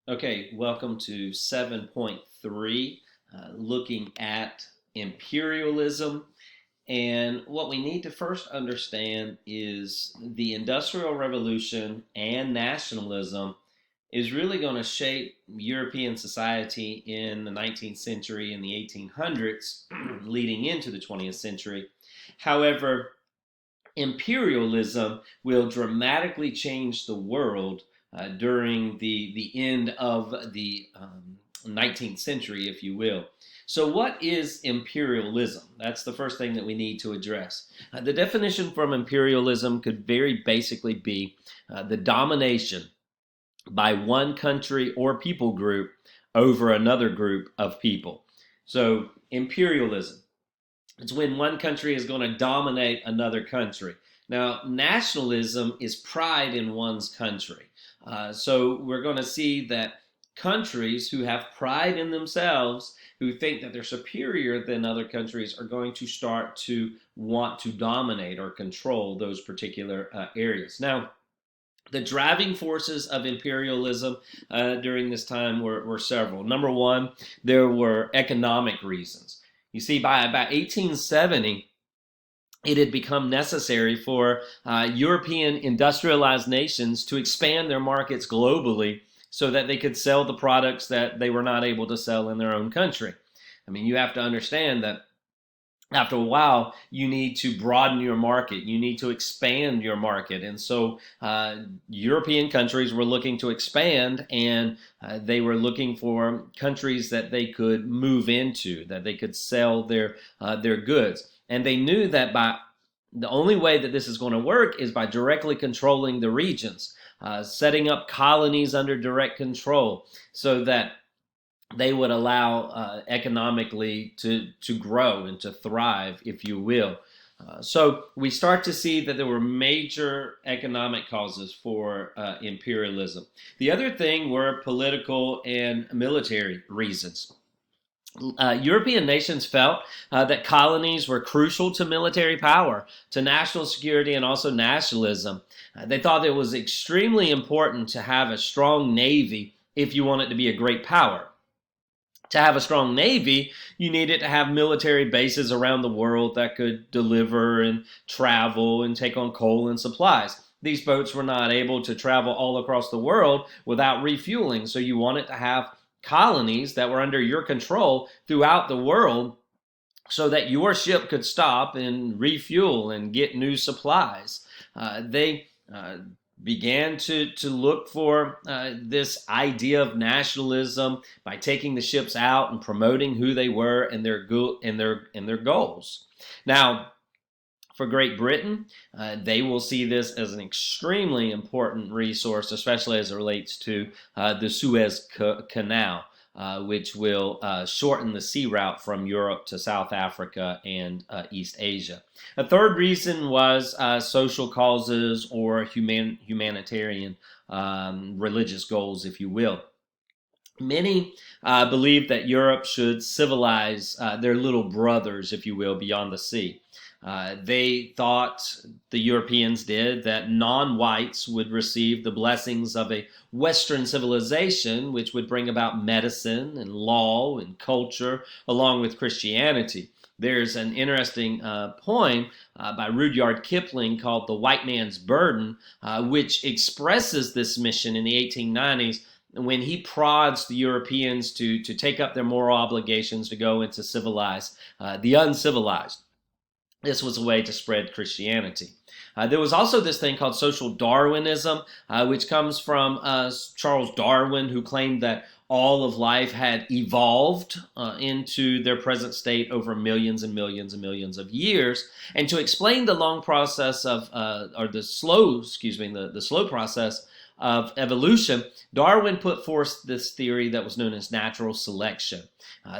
Okay, welcome to 7.3, looking at imperialism. And what we need to first understand is the Industrial Revolution and nationalism is really going to shape European society in the 19th century and the 1800s, leading into the 20th century. However, imperialism will dramatically change the world during the end of the 19th century, if you will. So, what is imperialism? That's the first thing that we need to address. The definition from imperialism could very basically be the domination by one country or people group over another group of people. So, imperialism, it's when one country is going to dominate another country. Now, nationalism is pride in one's country. So we're going to see that countries who have pride in themselves, who think that they're superior than other countries, are going to start to want to dominate or control those particular areas. Now, the driving forces of imperialism during this time were several. Number one, there were economic reasons. You see, by about 1870, it had become necessary for European industrialized nations to expand their markets globally so that they could sell the products that they were not able to sell in their own country. I mean, you have to understand that after a while, you need to broaden your market. You need to expand your market. And so European countries were looking to expand, and they were looking for countries that they could move into, that they could sell their goods. And they knew that by the only way that this is going to work is by directly controlling the regions, setting up colonies under direct control so that they would allow economically to grow and to thrive, if you will. So we start to see that there were major economic causes for imperialism. The other thing were political and military reasons. European nations felt that colonies were crucial to military power, to national security, and also nationalism. They thought it was extremely important to have a strong navy if you wanted to be a great power. To have a strong navy, you needed to have military bases around the world that could deliver and travel and take on coal and supplies. These boats were not able to travel all across the world without refueling, so you wanted to have colonies that were under your control throughout the world so that your ship could stop and refuel and get new supplies. They began to look for this idea of nationalism by taking the ships out and promoting who they were and their goals. Now, for Great Britain, they will see this as an extremely important resource, especially as it relates to the Suez Canal, which will shorten the sea route from Europe to South Africa and East Asia. A third reason was social causes or humanitarian religious goals, if you will. Many believed that Europe should civilize their little brothers, if you will, beyond the sea. They thought, the Europeans did, that non-whites would receive the blessings of a Western civilization, which would bring about medicine and law and culture, along with Christianity. There's an interesting poem by Rudyard Kipling called The White Man's Burden, which expresses this mission in the 1890s when he prods the Europeans to take up their moral obligations to go and to civilize the uncivilized. This was a way to spread Christianity. There was also this thing called social Darwinism, which comes from Charles Darwin, who claimed that all of life had evolved into their present state over millions and millions and millions of years. And to explain the long process of, or the slow, the slow process of evolution, Darwin put forth this theory that was known as natural selection,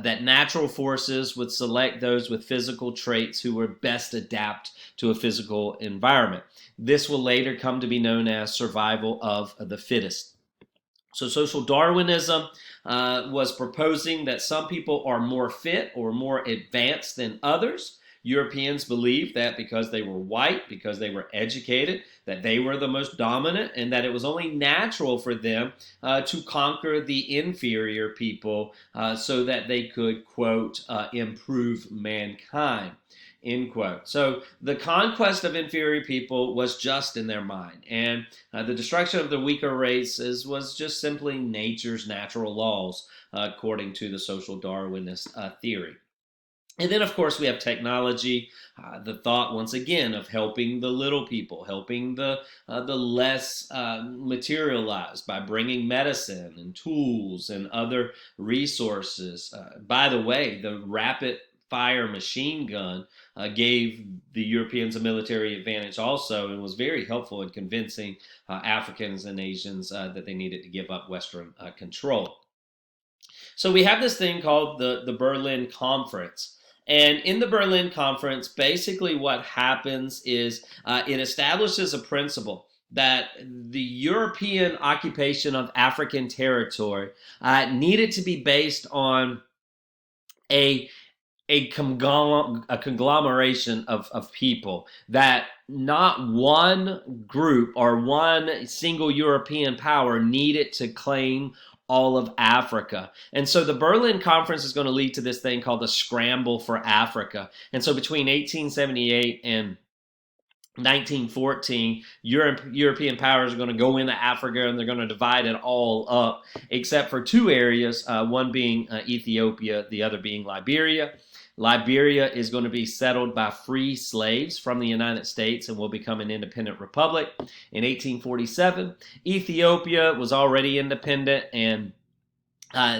that natural forces would select those with physical traits who were best adapt to a physical environment. This will later come to be known as survival of the fittest. So social Darwinism was proposing that some people are more fit or more advanced than others, Europeans believed that because they were white, because they were educated, that they were the most dominant, and that it was only natural for them to conquer the inferior people so that they could, quote, improve mankind. End quote. So the conquest of inferior people was just in their mind, and the destruction of the weaker races was just simply nature's natural laws, according to the social Darwinist theory. And then, of course, we have technology, the thought once again of helping the little people, helping the less materialized by bringing medicine and tools and other resources. By the way, the rapid fire machine gun gave the Europeans a military advantage also, and was very helpful in convincing Africans and Asians that they needed to give up Western control. So we have this thing called the Berlin Conference. And in the Berlin Conference, basically what happens is it establishes a principle that the European occupation of African territory needed to be based on a a conglomeration of people, that not one group or one single European power needed to claim all of Africa. And so the Berlin Conference is going to lead to this thing called the Scramble for Africa. And so between 1878 and 1914, European powers are going to go into Africa and they're going to divide it all up, except for two areas, one being Ethiopia, the other being Liberia. Liberia is going to be settled by free slaves from the United States and will become an independent republic in 1847. Ethiopia was already independent, and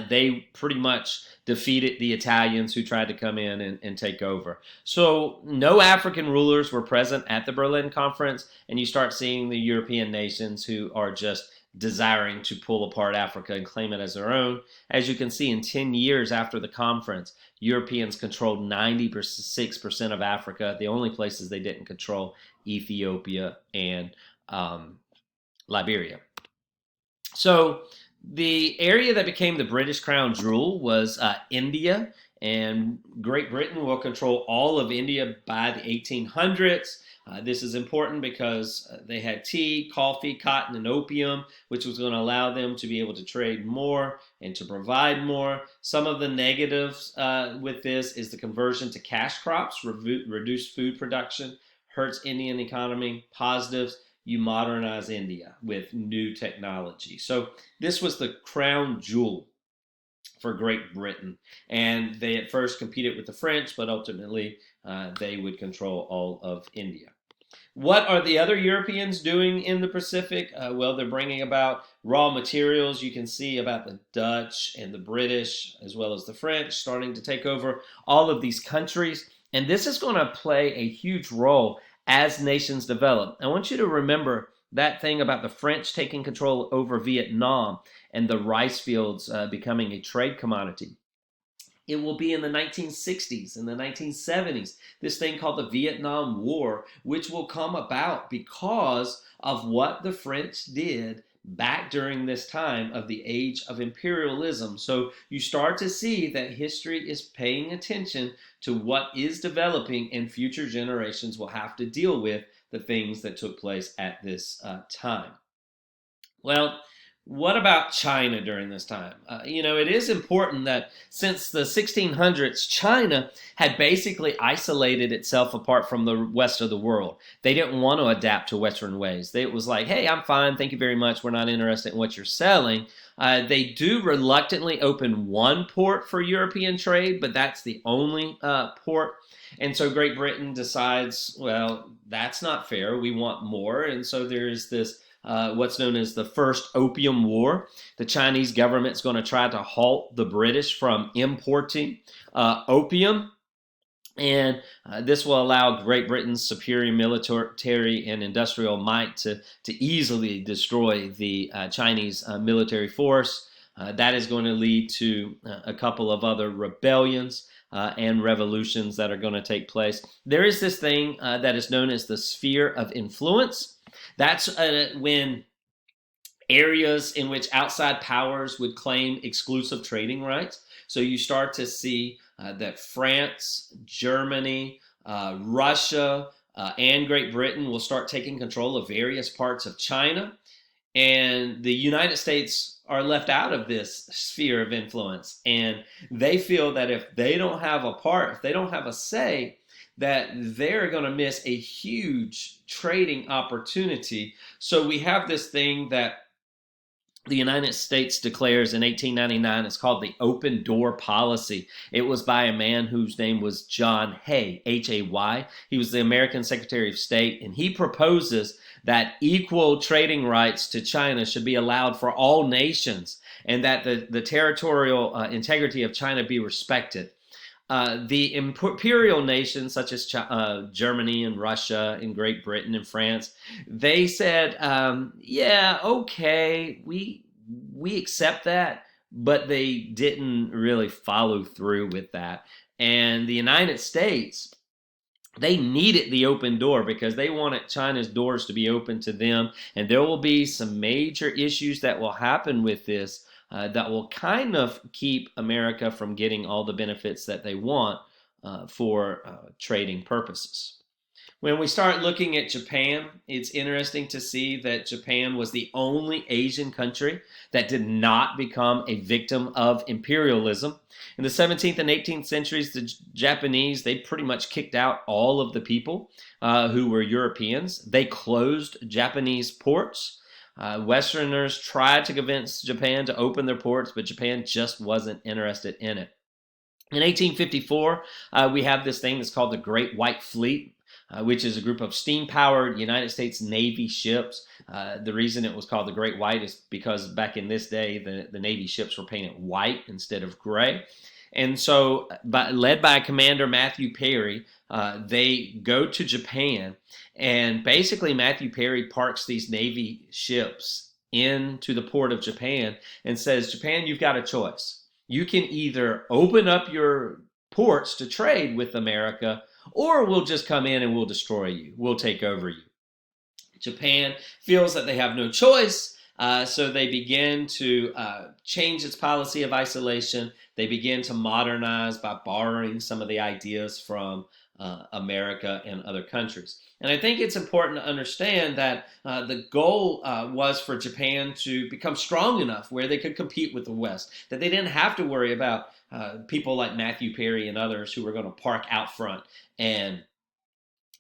they pretty much defeated the Italians who tried to come in and take over. So no African rulers were present at the Berlin Conference, and you start seeing the European nations who are just desiring to pull apart Africa and claim it as their own. As you can see, in 10 years after the conference, Europeans controlled 96% of Africa. The only places they didn't control, Ethiopia and Liberia. So the area that became the British crown jewel was India, and Great Britain will control all of India by the 1800s. This is important because they had tea, coffee, cotton, and opium, which was going to allow them to be able to trade more and to provide more. Some of the negatives with this is the conversion to cash crops, reduced food production, hurts Indian economy. Positives, you modernize India with new technology. So this was the crown jewel for Great Britain. And they at first competed with the French, but ultimately they would control all of India. What are the other Europeans doing in the Pacific? Well, they're bringing about raw materials. You can see about the Dutch and the British, as well as the French, starting to take over all of these countries. And this is going to play a huge role as nations develop. I want you to remember that thing about the French taking control over Vietnam and the rice fields becoming a trade commodity. It will be in the 1960s and the 1970s, this thing called the Vietnam War, which will come about because of what the French did back during this time of the Age of Imperialism. So you start to see that history is paying attention to what is developing, and future generations will have to deal with the things that took place at this time. Well, what about China during this time? It is important that since the 1600s, China had basically isolated itself apart from the rest of the world. They didn't want to adapt to Western ways. It was like, hey, I'm fine, thank you very much, we're not interested in what you're selling. They do reluctantly open one port for European trade, but that's the only port. And so Great Britain decides, well, that's not fair, we want more. And so there's this what's known as the First Opium War. The Chinese government's going to try to halt the British from importing opium. And this will allow Great Britain's superior military and industrial might to easily destroy the Chinese military force. That is going to lead to a couple of other rebellions and revolutions that are going to take place. There is this thing that is known as the sphere of influence. That's when areas in which outside powers would claim exclusive trading rights. So you start to see that France, Germany, Russia and Great Britain will start taking control of various parts of China, and the United States are left out of this sphere of influence. And they feel that if they don't have a part, if they don't have a say, that they're going to miss a huge trading opportunity. So we have this thing that the United States declares in 1899. It's called the Open Door Policy. It was by a man whose name was John Hay, Hay. He was the American Secretary of State, and he proposes that equal trading rights to China should be allowed for all nations, and that the territorial integrity of China be respected. The imperial nations such as Germany and Russia and Great Britain and France, they said, yeah, okay, we accept that, but they didn't really follow through with that. And the United States, they needed the open door because they wanted China's doors to be open to them. And there will be some major issues that will happen with this that will kind of keep America from getting all the benefits that they want for trading purposes. When we start looking at Japan, it's interesting to see that Japan was the only Asian country that did not become a victim of imperialism. In the 17th and 18th centuries, the Japanese, they pretty much kicked out all of the people who were Europeans. They closed Japanese ports. Westerners tried to convince Japan to open their ports, but Japan just wasn't interested in it. In 1854, we have this thing that's called the Great White Fleet, which is a group of steam-powered United States Navy ships. The reason it was called the Great White is because back in this day, the Navy ships were painted white instead of gray. And so, led by Commander Matthew Perry, they go to Japan, and basically Matthew Perry parks these Navy ships into the port of Japan and says, Japan, you've got a choice. You can either open up your ports to trade with America, or we'll just come in and we'll destroy you. We'll take over you. Japan feels that they have no choice, so they begin to change its policy of isolation. They begin to modernize by borrowing some of the ideas from America and other countries. And I think it's important to understand that the goal was for Japan to become strong enough where they could compete with the West, that they didn't have to worry about people like Matthew Perry and others who were going to park out front and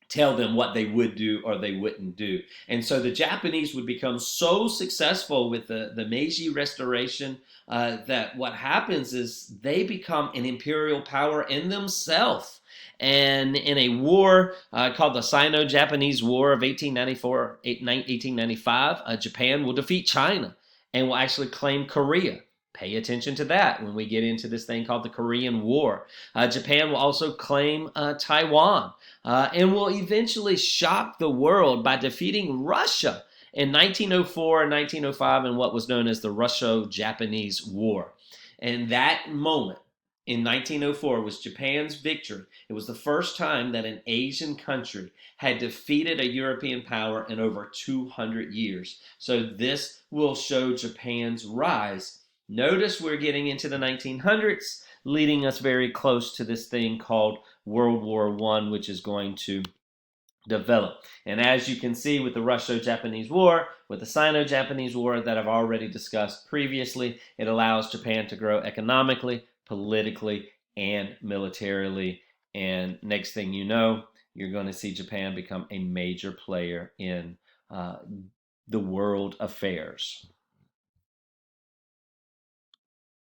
tell them what they would do or they wouldn't do. And so the Japanese would become so successful with the Meiji Restoration that what happens is they become an imperial power in themselves. And in a war called the Sino-Japanese War of 1895, Japan will defeat China and will actually claim Korea. Pay attention to that when we get into this thing called the Korean War. Japan will also claim Taiwan and will eventually shock the world by defeating Russia in 1904 and 1905 in what was known as the Russo-Japanese War. And that moment in 1904 was Japan's victory. It was the first time that an Asian country had defeated a European power in over 200 years. So this will show Japan's rise. Notice we're getting into the 1900s, leading us very close to this thing called World War I, which is going to develop. And as you can see with the Russo-Japanese War, with the Sino-Japanese War that I've already discussed previously, it allows Japan to grow economically, politically, and militarily. And next thing you know, you're going to see Japan become a major player in the world affairs.